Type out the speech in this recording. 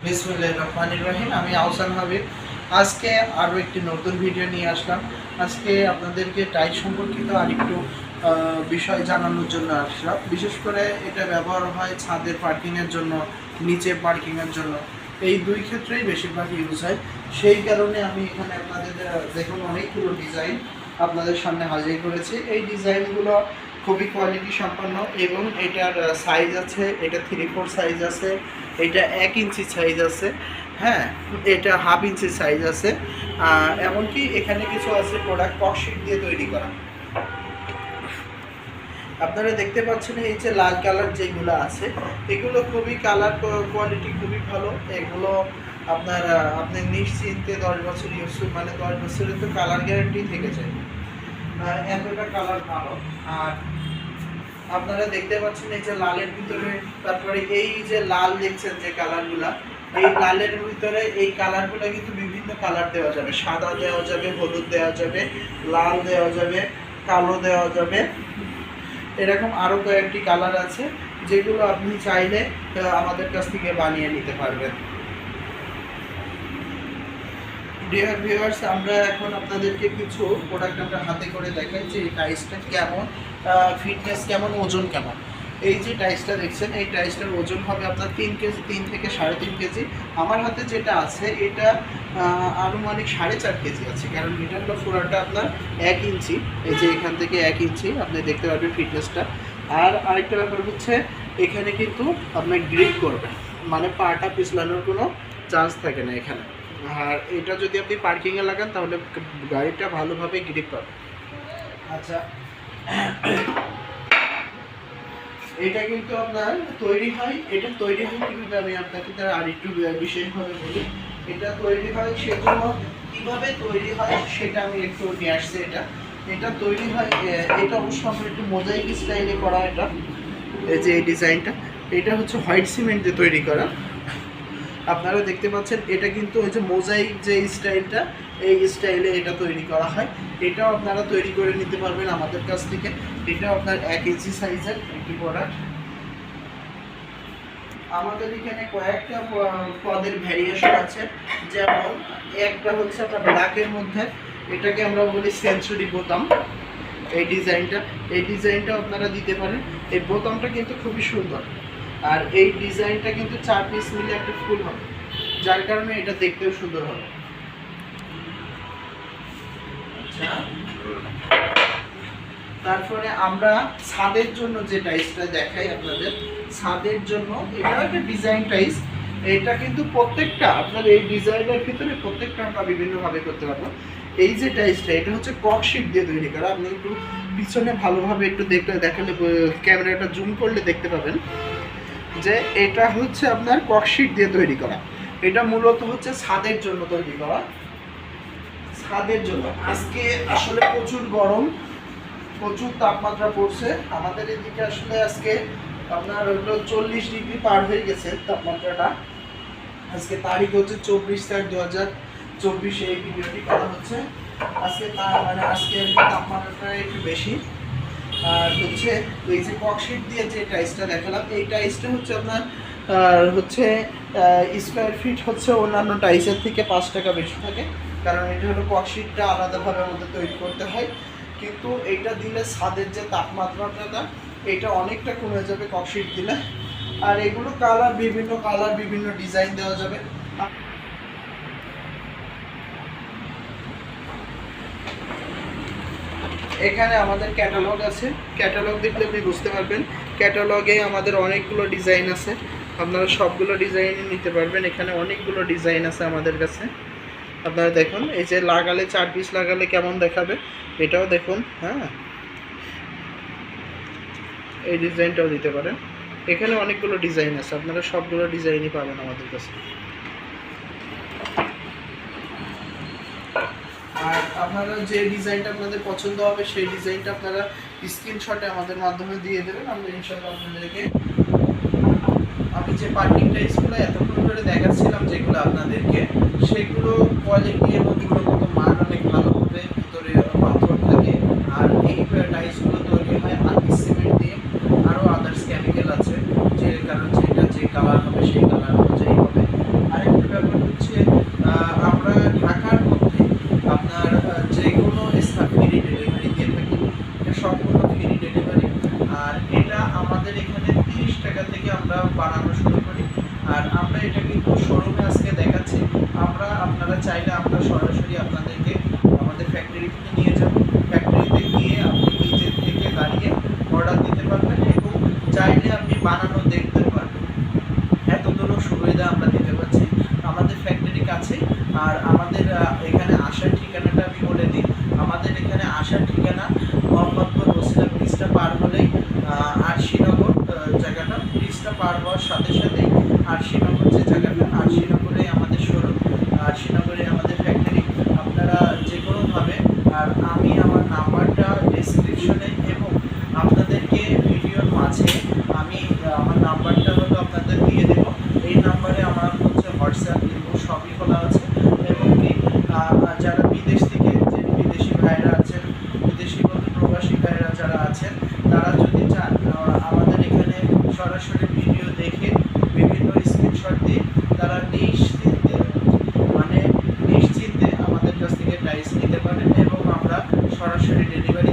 বিসমিল্লাহির রহমানির রহিম। আমি আহসান হাবিব। আজকে আরও একটি নতুন ভিডিও নিয়ে আসলাম। আজকে আপনাদেরকে টাইল সম্পর্কিত আরেকটু বিষয় জানানোর জন্য আসলাম। বিশেষ করে এটা ব্যবহার হয় ছাদের পার্কিংয়ের জন্য, নিচে পার্কিংয়ের জন্য, এই দুই ক্ষেত্রেই বেশিরভাগ ইউজ হয়। সেই কারণে আমি এখানে আপনাদের দেখুন অনেকগুলো ডিজাইন আপনাদের সামনে হাজির করেছি। এই ডিজাইনগুলো খুবই কোয়ালিটি সম্পন্ন এবং এটার সাইজ আছে, এটা 3/4 সাইজ আছে, এটা 1 ইঞ্চি সাইজ আছে, হ্যাঁ, এটা হাফ ইঞ্চি সাইজ আছে। এমনকি এখানে কিছু আছে প্রোডাক্ট ককশিট দিয়ে তৈরি করা। আপনারা দেখতে পাচ্ছেন এই যে লাল কালার যেগুলো আছে, এগুলো খুবই কালার কোয়ালিটি খুবই ভালো। এগুলো আপনি নিশ্চিন্তে 10 বছর ইউজ, মানে 10 বছরের তো কালার গ্যারান্টি থেকে যায়, এতটা কালার ভালো। আর আপনারা দেখতে পাচ্ছেন এই যে লালের ভিতরে, তারপরে এই যে লাল দেখছেন যে কালারগুলা, এই লালের ভিতরে এই কালারগুলো কিন্তু বিভিন্ন কালার দেওয়া যাবে। সাদা দেওয়া যাবে, হলুদ দেওয়া যাবে, লাল দেওয়া যাবে, কালো দেওয়া যাবে, এরকম আরও কয়েকটি কালার আছে যেগুলো আপনি চাইলে আমাদের কাছ থেকে বানিয়ে নিতে পারবেন। ডিয়ার ভিউয়ার্স, আমরা এখন আপনাদেরকে কিছু প্রোডাক্ট আমরা হাতে করে দেখাই যে এই টাইসটা কেমন, ফিটনেস কেমন, ওজন কেমন। এই যে টাইসটা দেখছেন, এই টাইসটার ওজন হবে আপনার 3 কেজি, 3 থেকে 3.5 কেজি। আমার হাতে যেটা আছে এটা আনুমানিক 4.5 কেজি আছে, কারণ এটা হলো পুরোটা আপনার 1 ইঞ্চি। এই যে এখান থেকে 1 ইঞ্চি আপনি দেখতে পারবেন ফিটনেসটা। আর আরেকটা ব্যাপার হচ্ছে এখানে কিন্তু আপনার গ্রিপ করবেন, মানে পাটা পিছলানোর কোনো চান্স থাকে না এখানে। আর এটা যদি আপনি পার্কিংয়ে লাগান তাহলে গাড়িটা ভালোভাবে গ্রিপ পাবে। আচ্ছা, এটা কিন্তু আপনার তৈরি হয়, এটা তৈরি হয় কীভাবে আমি আপনাকে তার আরেকটু বিশেষভাবে বলি। এটা তৈরি হয় সেজন্য কীভাবে তৈরি হয় সেটা আমি একটু নিয়ে আসছি। এটা তৈরি হয়, এটা অবশ্য আমরা একটু মোজাইক স্টাইলে করা। এটা এই যে এই ডিজাইনটা, এটা হচ্ছে হোয়াইট সিমেন্ট দিয়ে তৈরি করা। আপনারা দেখতে পাচ্ছেন এটা কিন্তু ওই যে মোজাইক যে স্টাইলটা, এই স্টাইলে এটা তৈরি করা হয়। এটাও আপনারা তৈরি করে নিতে পারবেন আমাদের কাছ থেকে। এটা আপনার 1 ইঞ্চি সাইজের একটি প্রোডাক্ট। আমাদের এখানে কয়েকটা পদের ভ্যারিয়েশন আছে, যেমন একটা হচ্ছে আপনার ব্ল্যাকের মধ্যে, এটাকে আমরা বলি সেঞ্চুরি বোতাম। এই ডিজাইনটা আপনারা দিতে পারেন। এই বোতামটা কিন্তু খুবই সুন্দর। আর এই ডিজাইনটা কিন্তু 4 পিস মিলে একটা ফুল হবে, যার কারণে এটা দেখতেও সুন্দর হবে। আচ্ছা, তারপরে আমরা ছাদের জন্য যে টাইলসটা দেখাই আপনাদের, ছাদের জন্য এটা একটা ডিজাইন টাইলস। এটা কিন্তু প্রত্যেকটা আপনার এই ডিজাইনের ভিতরে প্রত্যেকটা আমরা বিভিন্নভাবে করতে পারবো। এই যে টাইলসটা, এটা হচ্ছে ককশিট দিয়ে তৈরি করা। আপনি একটু পিছনে ভালোভাবে একটু দেখালে, ক্যামেরাটা জুম করলে দেখতে পাবেন যে এটা হচ্ছে আপনার ককশিট দিয়ে তৈরি করা। এটা মূলত হচ্ছে ছাদের জন্য তৈরি করা, ছাদের জন্য। আজকে আসলে প্রচুর গরম, প্রচুর তাপমাত্রা পড়ছে আমাদের এদিকে। আসলে আজকে আপনার হলো 40 ডিগ্রি পার হয়ে গেছে তাপমাত্রাটা। আজকে তারিখ হচ্ছে 24/4/2024, এই ভিডিওটি করা হচ্ছে আজকে। মানে আজকে তাপমাত্রাটা একটু বেশি। আর হচ্ছে এই যে ককশিট দিয়ে যে টাইলসটা দেখালাম, এই টাইলসটা হচ্ছে আপনার হচ্ছে স্কোয়ার ফিট হচ্ছে অন্যান্য টাইলসের থেকে 5 টাকা বেশি থাকে, কারণ এটা হলো ককশিটটা আলাদাভাবে আমাদের তৈরি করতে হয়। কিন্তু এইটা দিলে ছাদের যে তাপমাত্রাটা এটা অনেকটা কমে যাবে ককশিট দিলে। আর এগুলো বিভিন্ন কালার বিভিন্ন ডিজাইন দেওয়া যাবে। এখানে আমাদের ক্যাটালগ আছে, ক্যাটালগ দেখলে আপনি বুঝতে পারবেন। ক্যাটালগে আমাদের অনেকগুলো ডিজাইন আছে, আপনারা সবগুলো ডিজাইনই নিতে পারবেন। এখানে অনেকগুলো ডিজাইন আছে আমাদের কাছে। আপনারা দেখুন, এই যে লাগালে 4 পিস লাগালে কেমন দেখাবে, এটাও দেখুন। হ্যাঁ, এই ডিজাইনটাও দিতে পারেন। এখানে অনেকগুলো ডিজাইন আছে, আপনারা সবগুলো ডিজাইনই পাবেন আমাদের কাছে। আর আপনারা যে ডিজাইনটা আপনাদের পছন্দ হবে সেই ডিজাইনটা আপনারা স্ক্রিনশটে আমাদের মাধ্যমে দিয়ে দেবেন। আমরা ইনশাআল্লাহ আপনাদেরকে, আমি যে পার্কিং টাইলসগুলো এতক্ষণ ধরে দেখাচ্ছিলাম যেগুলো আপনাদেরকে, সেগুলো কোয়ালিটি এবং গুণগত মান অনেক ভালো হবে। ভিতরে পাথর থাকে। আর এই টাইলসগুলো তৈরি হয় আর্মি সিমেন্ট দিয়ে, আরও আদার্স কেমিক্যাল আছে, যে কারণ যেটা যে কালার হবে সেই কালার অনুযায়ী হবে। আর এটা কিন্তু শোরুমে আজকে দেখাচ্ছি, আপনারা চাইলে আমরা সরাসরি আপনাদেরকে আমাদের ফ্যাক্টরিতে নিয়ে যাব। ফ্যাক্টরিতে গিয়ে আপনি নিজের থেকে দাঁড়িয়ে অর্ডার দিতে পারবেন এবং চাইলে আপনি বানানো দেখতে পারবেন। এতগুলো সুবিধা আমরা দিতে পারছি আমাদের ফ্যাক্টরি কাছে। আর আমাদের এখানে আসার ঠিকানাটা আমি বলে দিই। আমাদের এখানে আসার ঠিকানা মোহাম্মদপুর ওসিলা ব্রিজটা পার হলেই আরশিনগর জায়গাটা, ব্রিজটা পার হওয়ার সাথে সাথেই আরশিনগর যে জায়গাটা, আরশিনগরে আমাদের শোরুম, আরশিনগরে আমাদের ফ্যাক্টরি। আপনারা যে কোনোভাবে, আর আমি আমার নাম্বারটা ডেসক্রিপশনে এবং আপনাদেরকে ভিডিওর মাঝে আমি আমার নাম্বারটা হলো আপনাদের দিয়ে দেবো। এই নাম্বারে আমার হচ্ছে হোয়াটসঅ্যাপ এবং সবই খোলা আছে। এবং কি যারা বিদেশ থেকে, যে বিদেশি ভাইরা আছেন, বিদেশি বলতে প্রবাসী ভাইরা যারা আছেন, তারা যদি চান আমাদের এখানে সরাসরি ভিডিও দেখে বিভিন্ন স্ক্রিনশট দিয়ে তারা নিশ্চিন্তে আমাদের কাছ থেকে টাইলস নিতে পারেন এবং আমরা সরাসরি ডেলিভারি